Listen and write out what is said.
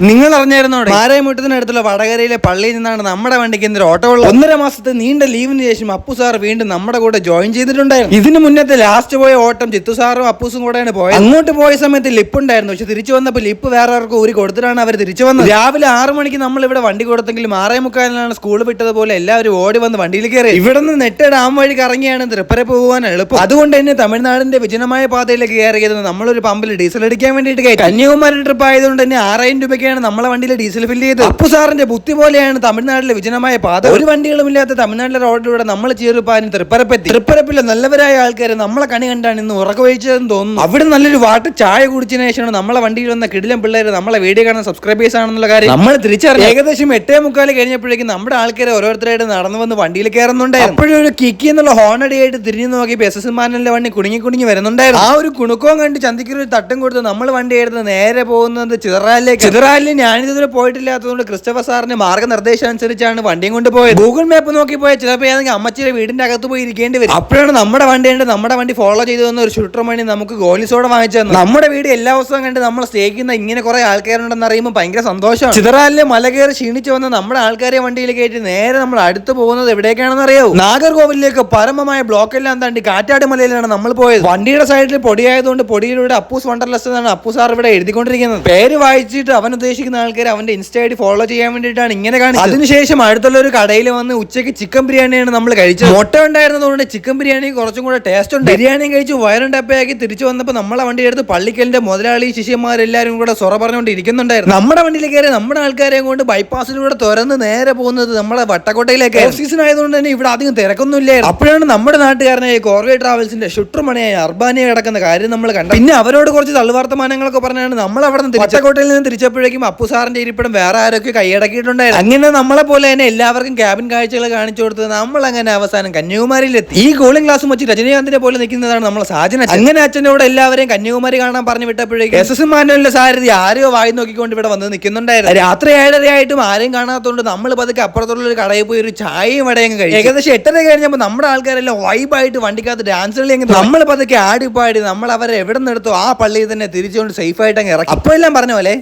നിങ്ങൾ അറിഞ്ഞായിരുന്നോ മാരായമുട്ടത്തിനടുത്തുള്ള വടകരയിലെ പള്ളിയിൽ നിന്നാണ് നമ്മുടെ വണ്ടിക്ക് ഇന്നൊരു ഓട്ടോ ഉള്ളത്. 1.5 മാസത്തെ നീണ്ട ലീവിന് ശേഷം അപ്പു സാർ വീണ്ടും നമ്മുടെ കൂടെ ജോയിൻ ചെയ്തിട്ടുണ്ടായിരുന്നു. ഇതിന് മുന്നത്തെ ലാസ്റ്റ് പോയ ഓട്ടം ചിത്തു സാറും അപ്പൂസും കൂടെയാണ് പോയത്. അങ്ങോട്ട് പോയ സമയത്ത് ലിപ്പ് ഉണ്ടായിരുന്നു, പക്ഷെ തിരിച്ചു വന്നപ്പോൾ ലിപ്പ് വേറെ ആർക്കും ഊരി കൊടുത്തിട്ടാണ് അവർ തിരിച്ചു വന്നത്. രാവിലെ 6 മണിക്ക് നമ്മൾ ഇവിടെ വണ്ടി കൊടുത്തെങ്കിലും 6:45 സ്കൂൾ വിട്ടതുപോലെ എല്ലാവരും ഓടി വന്ന് വണ്ടിയിൽ കയറി. ഇവിടെ നിന്ന് നെട്ട ഡാം വഴി കറങ്ങിയാണ് തൃപ്പര പോകാൻ എളുപ്പം. അതുകൊണ്ട് തന്നെ തമിഴ്നാടിന്റെ വിജനമായ പാതയിലേക്ക് കയറിയത് നമ്മളൊരു പമ്പിൽ ഡീസൽ അടിക്കാൻ വേണ്ടിയിട്ട് കയറ്റി. കന്യാകുമാരി ട്രിപ്പ് ആയതുകൊണ്ട് തന്നെ 6000 രൂപയ്ക്ക് നമ്മളെ വണ്ടിയിൽ ഡീസൽ ഫില്ല് ചെയ്ത്. അപ്പു സാറിന്റെ ബുദ്ധി പോലെയാണ് തമിഴ്നാട്ടിലെ വിജനമായ പാത. ഒരു വണ്ടികളും ഇല്ലാത്ത തമിഴ്നാട്ടിലെ റോഡിലൂടെ നമ്മൾ ചീറുപ്പാനും തൃപ്പരപ്പില്ല നല്ലവരായ ആൾക്കാർ നമ്മളെ കണി കണ്ടാണ് ഇന്ന് ഉറക്കവഴിച്ചതെന്ന് തോന്നുന്നു. അവിടെ നല്ലൊരു വാട്ട് ചായ കുടിച്ചതിന് ശേഷമാണ് നമ്മളെ വണ്ടിയിൽ വന്ന കിടിലം പിള്ളേർ നമ്മളെ വീഡിയോ കാണാൻ സബ്സ്ക്രൈബേഴ്സ് ആണെന്നുള്ള കാര്യം നമ്മൾ തിരിച്ചറിഞ്ഞു. ഏകദേശം 8:45 കഴിഞ്ഞപ്പോഴേക്കും നമ്മുടെ ആൾക്കാർ ഓരോരുത്തരായിട്ട് നടന്നു വന്ന് വണ്ടിയിൽ കയറുന്നുണ്ടായിരുന്നു. അപ്പോഴും ഒരു കിക്കി എന്നുള്ള ഹോണടിയായിട്ട് തിരിഞ്ഞു നോക്കിയപ്പോൾ SS മാനലിന്റെ വണ്ടി കുടുങ്ങി വരുന്നുണ്ടായിരുന്നു. ആ ഒരു കുണുക്കവും കണ്ട് ചന്തിക്കൊരു തട്ടും കൊടുത്ത് നമ്മൾ വണ്ടി എടുത്ത് നേരെ പോകുന്നത് ചിതറാലിലേക്ക്. ഞാനിതുവരെ പോയിട്ടില്ലാത്തതുകൊണ്ട് ക്രിസ്റ്റഫർ സാറിന്റെ മാർഗ്ഗനിർദ്ദേശം അനുസരിച്ചാണ് വണ്ടിയും കൊണ്ട് പോയത്. ഗൂഗിൾ മാപ്പ് നോക്കി പോയാൽ ചിലപ്പോൾ ഏതെങ്കിലും അമ്മച്ചിയുടെ വീടിന്റെ അകത്ത് പോയി ഇരിക്കേണ്ടി വരും. അപ്പോഴാണ് നമ്മുടെ വണ്ടി ഫോളോ ചെയ്തു വന്ന ഒരു ഷൂട്ടർ മണി നമുക്ക് ഗോലിസോടെ വാങ്ങിച്ചു തന്നു. നമ്മുടെ വീട് എല്ലാ ദിവസവും കണ്ട് നമ്മൾ സ്നേഹിക്കുന്ന ഇങ്ങനെ കുറെ ആൾക്കാരുണ്ടെന്ന് അറിയുമ്പോൾ ഭയങ്കര സന്തോഷമാണ്. ചിതറാലിലെ മല കയറി ക്ഷീണിച്ചു വന്ന നമ്മുടെ ആൾക്കാരെ വണ്ടിയിൽ കയറ്റി നേരെ നമ്മൾ അടുത്ത് പോകുന്നത് എവിടേക്കാണെന്ന് അറിയാവൂ? നാഗർകോവിലേക്ക്. പരമമായ ബ്ലോക്ക് എല്ലാം താണ്ടി കാറ്റാട് മലയിലാണ് നമ്മൾ പോയത്. വണ്ടിയുടെ സൈഡിൽ പൊടിയായതുകൊണ്ട് പൊടിയിലൂടെ അപ്പൂസ് വണ്ടർലെസ് എന്നാണ് അപ്പു സാർ ഇവിടെ എഴുതിക്കൊണ്ടിരിക്കുന്നത്. പേര് വായിച്ചിട്ട് അവൻ ഉദ്ദേശിക്കുന്ന ആൾക്കാർ അവന്റെ ഇൻസ്റ്റ ഐഡി ഫോളോ ചെയ്യാൻ വേണ്ടിയിട്ടാണ് ഇങ്ങനെ കാണിച്ചത്. അതിനുശേഷം അടുത്തുള്ള ഒരു കടയിൽ വന്ന് ഉച്ചയ്ക്ക് ചിക്കൻ ബിരിയാണിയാണ് നമ്മൾ കഴിച്ചത്. മുട്ട ഉണ്ടായിരുന്നതുകൊണ്ട് ചിക്കൻ ബിരിയാണി കുറച്ചും കൂടെ ടേസ്റ്റ് ഉണ്ട്. ബിരിയാണിയും കഴിച്ച് വയറുണ്ടപ്പയാക്കി തിരിച്ചു വന്നപ്പോൾ നമ്മളെ വണ്ടി എടുത്ത് പള്ളിക്കലിന്റെ മുതലാളി ശിഷ്യന്മാരെല്ലാരും കൂടെ സൊറ പറഞ്ഞുകൊണ്ട് ഇരിക്കുന്നുണ്ടായിരുന്നു. നമ്മുടെ വണ്ടിയിൽ കയറി നമ്മുടെ ആൾക്കാരെയും കൊണ്ട് ബൈപ്പാസിലൂടെ തുറന്ന് നേരെ പോകുന്നത് നമ്മളെ വട്ടക്കോട്ടയിലേക്ക്. ഓഫ് സീസൺ ആയതുകൊണ്ട് തന്നെ ഇവിടെ അധികം തിരക്കൊന്നുമില്ലായിരുന്നു. അപ്പോഴാണ് നമ്മുടെ നാട്ടുകാരനായ കോർവേ ട്രാവൽസിന്റെ ഷുട്ടർ മണിയായ അർബാനിയ കിടക്കുന്ന കാര്യം നമ്മൾ കണ്ടത്. പിന്നെ അവരോട് കുറച്ച് തള്ളുവാർത്തമാനങ്ങളൊക്കെ പറഞ്ഞാണ് നമ്മൾ അവിടെ നിന്ന് വട്ടക്കോട്ടയിൽ നിന്ന് തിരിച്ചപ്പോഴേക്കും അപ്പു സാറിന്റെ ഇരിപ്പിടം വേറെ ആരൊക്കെ കൈയടക്കിയിട്ടുണ്ടായിരുന്നു. അങ്ങനെ നമ്മളെ പോലെ തന്നെ എല്ലാവർക്കും ക്യാബിൻ കാഴ്ചകൾ കാണിച്ചു കൊടുത്ത് നമ്മൾ അങ്ങനെ അവസാനം കന്യാകുമാരിയിലെത്തി. ഈ കൂളിംഗ് ഗ്ലാസും വെച്ച് രജനീകാന്തിനെ പോലെ നിൽക്കുന്നതാണ് നമ്മളെ സാജന. അങ്ങനെ അച്ഛനോട് എല്ലാവരെയും കന്യാകുമാരി കാണാൻ പറഞ്ഞു വിട്ടപ്പോഴേക്കും SS മാനുവലിന്റെ സാരഥി ആരെയോ വായി നോക്കിക്കൊണ്ട് ഇവിടെ വന്ന് നിൽക്കുന്നുണ്ടായിരുന്നു. രാത്രി 7:30 ആയിട്ടും ആരെയും കാണാത്തതുകൊണ്ട് നമ്മൾ പതുക്കെ അപ്പുറത്തുള്ള ഒരു കടയിൽ പോയി ഒരു ചായയും വടയും കഴിച്ചു. ഏകദേശം 8:30 കഴിഞ്ഞപ്പോൾ നമ്മുടെ ആൾക്കാരെല്ലാം വൈബായിട്ട് വണ്ടിക്കകത്ത് ഡാൻസ് കളി. നമ്മൾ പതുക്കെ ആടിപ്പാടി നമ്മൾ അവരെ എവിടെ നിന്ന് എടുത്തോ ആ പള്ളിയിൽ തന്നെ തിരിച്ചുകൊണ്ട് സേഫ് ആയിട്ട് അങ്ങ് ഇറക്കി. അപ്പോൾ എല്ലാം പറഞ്ഞ പോലെ